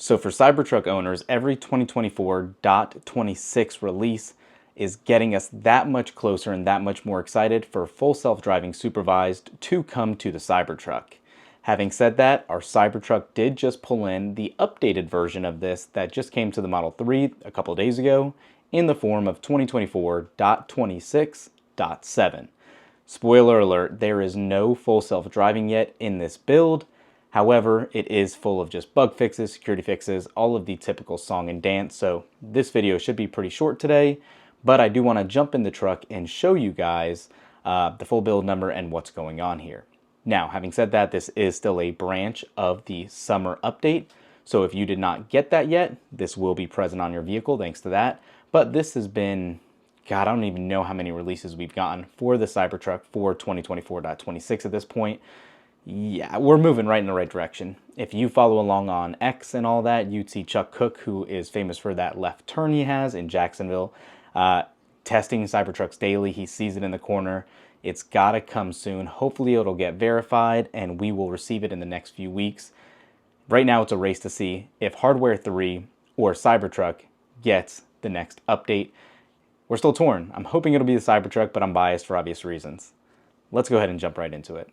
So for Cybertruck owners, every 2024.26 release is getting us that much closer and that much more excited for full self-driving supervised to come to the Cybertruck. Having said that, our Cybertruck did just pull in the updated version of this that just came to the Model 3 a couple days ago in the form of 2024.26.7. Spoiler alert, there is no full self-driving yet in this build. However, it is full of just bug fixes, security fixes, all of the typical song and dance, so this video should be pretty short today, but I do want to jump in the truck and show you guys the full build number and what's going on here. Now, having said that, this is still a branch of the summer update, so if you did not get that yet, this will be present on your vehicle thanks to that, but this has been, God, I don't even know how many releases we've gotten for the Cybertruck for 2024.26 at this point. Yeah, we're moving right in the right direction. If you follow along on X and all that, you'd see Chuck Cook, who is famous for that left turn he has in Jacksonville, testing Cybertrucks daily. He sees it in the corner. It's got to come soon. Hopefully it'll get verified and we will receive it in the next few weeks. Right now it's a race to see if Hardware 3 or Cybertruck gets the next update. We're still torn. I'm hoping it'll be the Cybertruck, but I'm biased for obvious reasons. Let's go ahead and jump right into it.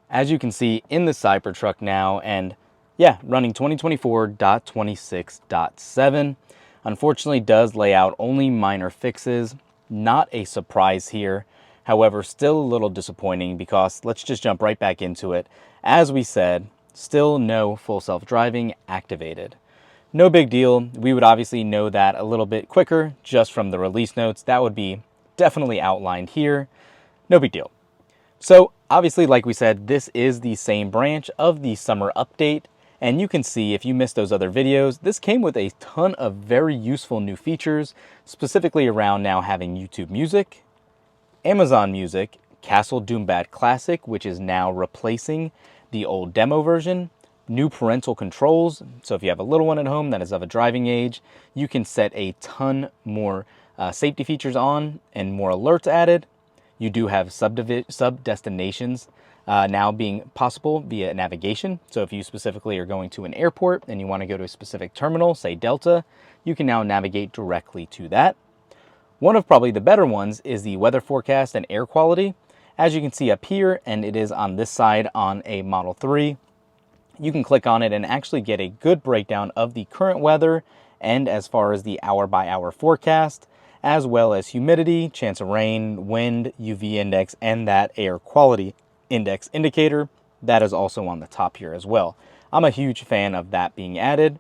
As you can see in the Cybertruck now, and yeah, running 2024.26.7, unfortunately does lay out only minor fixes, not a surprise here. However, still a little disappointing because let's just jump right back into it. As we said, still no full self-driving activated. No big deal. We would obviously know that a little bit quicker just from the release notes. That would be definitely outlined here. No big deal. So obviously, like we said, this is the same branch of the summer update. And you can see if you missed those other videos, this came with a ton of very useful new features, specifically around now having YouTube Music, Amazon Music, Castle Doombad Classic, which is now replacing the old demo version, new parental controls. So if you have a little one at home that is of a driving age, you can set a ton more safety features on and more alerts added. You do have sub-destinations now being possible via navigation. So if you specifically are going to an airport and you want to go to a specific terminal, say Delta, you can now navigate directly to that. One of probably the better ones is the weather forecast and air quality. As you can see up here, and it is on this side on a Model 3, you can click on it and actually get a good breakdown of the current weather and as far as the hour-by-hour forecast, as well as humidity, chance of rain, wind, UV index, and that air quality index indicator. That is also on the top here as well. I'm a huge fan of that being added.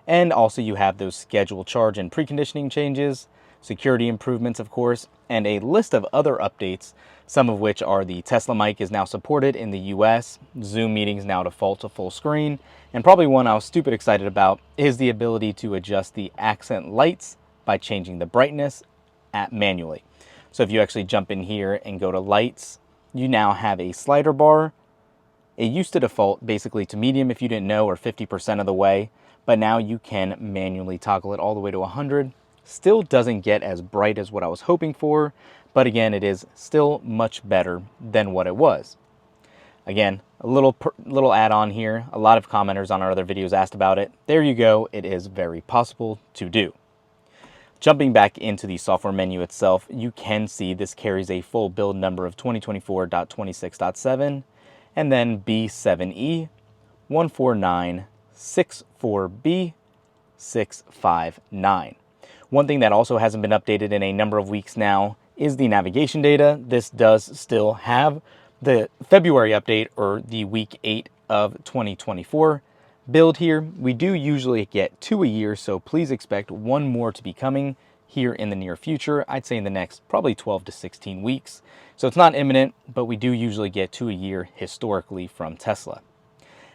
And also you have those schedule charge and preconditioning changes, security improvements, of course, and a list of other updates, some of which are the Tesla mic is now supported in the US, Zoom meetings now default to full screen, and probably one I was stupid excited about is the ability to adjust the accent lights by changing the brightness manually. So if you actually jump in here and go to lights, you now have a slider bar. It used to default basically to medium if you didn't know, or 50% of the way, but now you can manually toggle it all the way to 100. Still doesn't get as bright as what I was hoping for, but again, it is still much better than what it was. Again, a little add-on here. A lot of commenters on our other videos asked about it. There you go. It is very possible to do. Jumping back into the software menu itself, you can see this carries a full build number of 2024.26.7 and then B7E 14964B659. One thing that also hasn't been updated in a number of weeks now is the navigation data. This does still have the February update, or the week 8 of 2024 build here. We do usually get 2 a year, so please expect one more to be coming here in the near future. I'd say in the next probably 12 to 16 weeks. So it's not imminent, but we do usually get 2 a year historically from Tesla.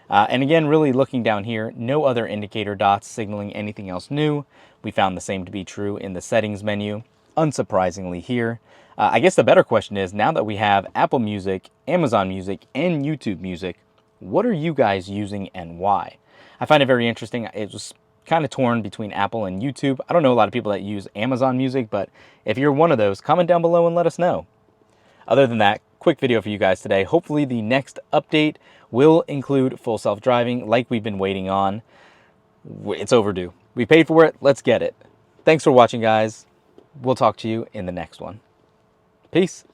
And again, really looking down here, no other indicator dots signaling anything else new. We found the same to be true in the settings menu, unsurprisingly here. I guess the better question is, now that we have Apple Music, Amazon Music, and YouTube Music, what are you guys using and why? I find it very interesting. It was kind of torn between Apple and YouTube. I don't know a lot of people that use Amazon Music, but if you're one of those, comment down below and let us know. Other than that, quick video for you guys today. Hopefully the next update will include full self-driving like we've been waiting on. It's overdue. We paid for it. Let's get it. Thanks for watching, guys. We'll talk to you in the next one. Peace.